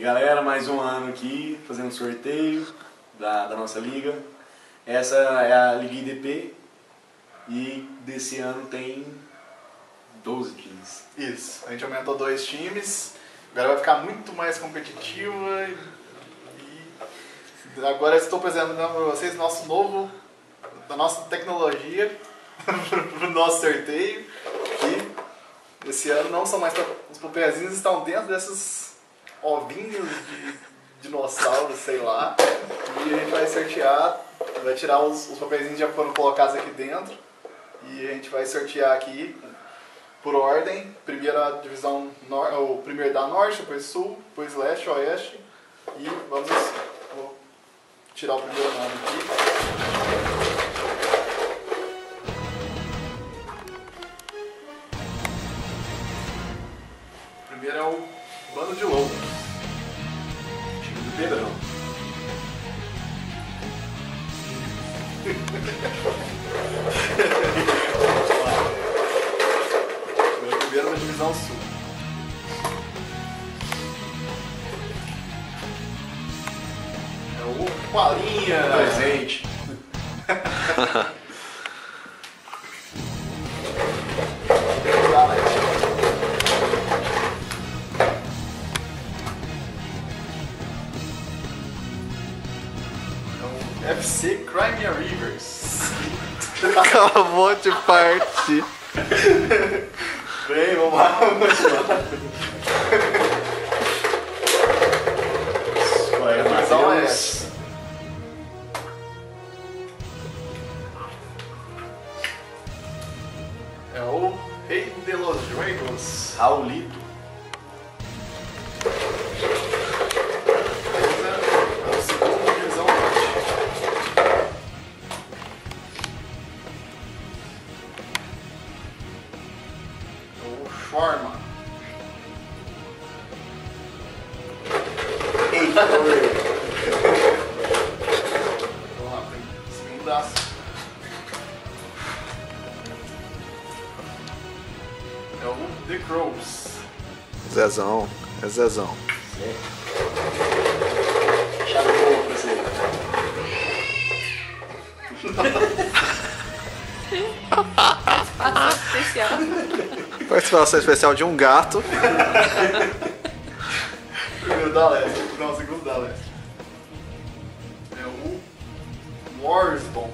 galera, mais um ano aqui, fazendo um sorteio da nossa liga. Essa é a Liga IDP e desse ano tem 12 times. Isso, a gente aumentou 2 times, agora vai ficar muito mais competitiva e agora estou apresentando para vocês da nossa tecnologia para o nosso sorteio. E esse ano não são mais os papeizinhos, estão dentro desses ovinhos de dinossauros, sei lá. E a gente vai sortear, vai tirar os papeizinhos que já foram colocados aqui dentro. E a gente vai sortear aqui por ordem. Primeira divisão, o primeiro da norte, depois sul, depois leste, oeste. E vou tirar o primeiro nome aqui. O primeiro é o Bando de Lobos. Time do Pedrão. O primeiro na divisão sul. É o Palinha. Presente. FC Crimea Rivers. Acabou de partir. Bem, vamos lá. Vai, Divisão Matheus. S. É o Rei de los Juegos. Raulito. É o segundo divisão norte. É o Shawarma. Vamos lá, segundo braço. É o The Crows. Zezão, é Zezão. Chave boa pra você. Especial. Participação especial de um gato. Primeiro da leste, não, segundo da leste. É o Warsbomb.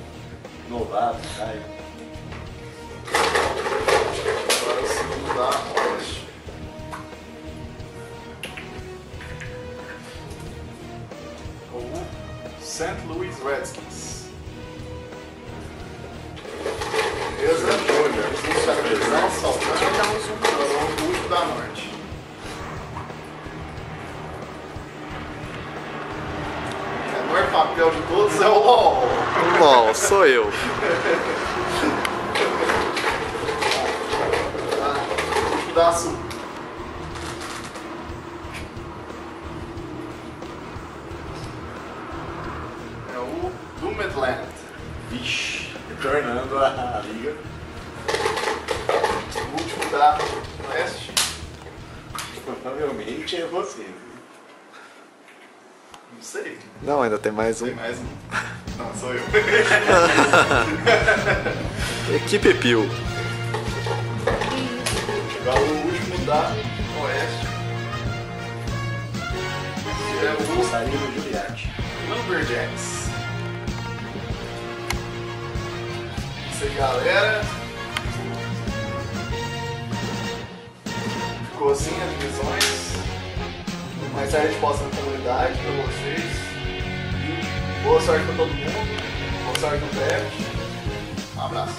Novato, Caio. Agora o segundo da oeste. O St. Louis Redskins. Beleza? Existe a divisão saltando. Agora o último da norte. O menor papel de todos é o LOL. Bom, sou eu. Último da sul. É o Doomedland. Vixe, retornando a liga. O último da leste. Provavelmente é você. Não sei. Não, ainda tem mais um. Tem mais um. Não, sou eu. Equipe Pio. Agora o último da oeste. Que é o Sarino Giuliatti. Lumberjacks. Isso aí, galera. Ficou assim as divisões. Mais tarde a gente posta na comunidade pra vocês. E boa sorte pra todo mundo. Boa sorte no draft. Um abraço.